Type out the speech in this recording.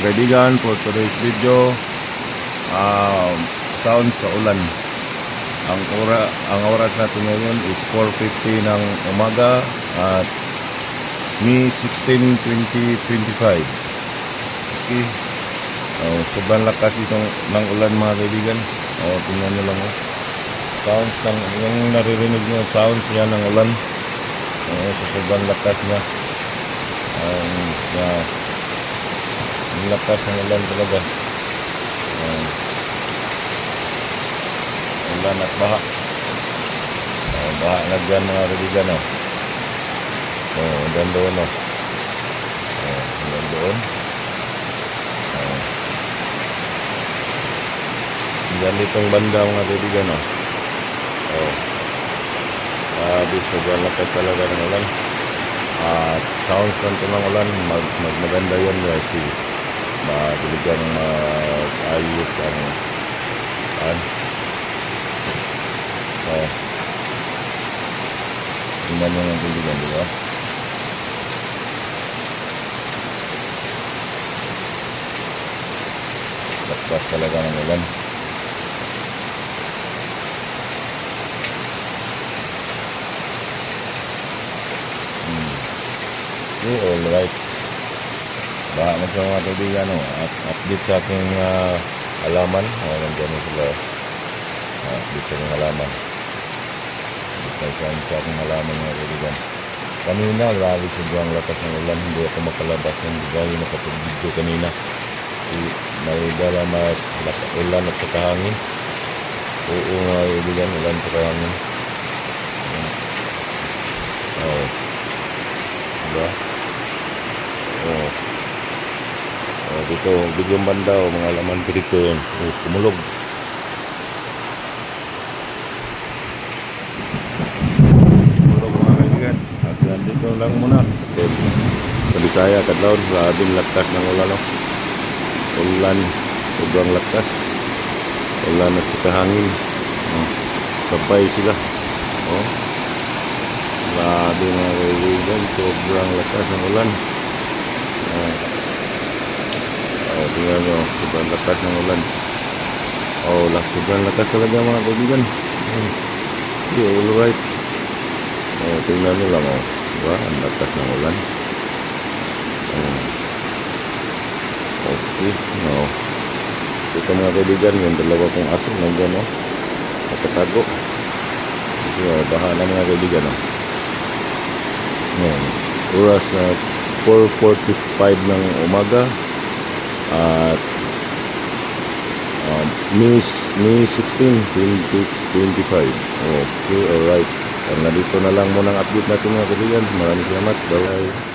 mga kaibigan, for today's video, sound sa ulan. Ang oras natin ngayon is 4:50 ng umaga at May 16, 2025. Okay. Sobrang lakas itong ng ulan mga kaibigan. Tingnan nyo lang. Sounds ng, yung naririnig nyo, sounds yan ng ulan. Sobrang lakas niya. Ang lakas ng ulan talaga. Ulan at baha. Baha na dyan mga kaibigan. Hanggang doon. Hanggang doon. Hanggang ditong banda mga kaibigan. Sobrang lakas talaga ng ulan. At sounds ng ulan, maganda yan guys. Mabiligan ayos ang tingnan nyo ng kaibigan, diba? Lakas talaga ng ulan. Okay, alright. Baha na siya mga kaibigan. At update sa aking halaman. Nandiyan sila. Update sa aking halaman. Update sa aking halaman mga kaibigan. Kanina, grabe sobrang lakas ng ulan. Hindi ako makalabas ng gawin na kapag-video kanina. May dala ulan at saka hangin. Oo mga kaibigan, ulan at saka hangin. Diba? Dito, bigyong banda mga laman dito yun. Kumulog. Kumulog mga kaibigan. At dito lang muna. Sa Bisaya, Kadlaw, grabing lakas ng ulan. Ulan, sobrang lakas. Ulan at saka hangin. Sabay sila. Grabe mga kaibigan, sobrang lakas ng ulan. Tingnan nyo, sobrang lakas ng ulan. Sobrang lakas talaga mga kaibigan. Alright. Tingnan nyo lang. Diba? Ang lakas ng ulan. Okay. Ito mga kaibigan, yung dalawa kong aso nandiyan. Nakatago. Baha na mga kaibigan. Oras na 4:45 ng umaga at May 16, 2025. Okay, alright. Nandito na lang muna ang update natin mga kaibigan. Maraming salamat. Bye.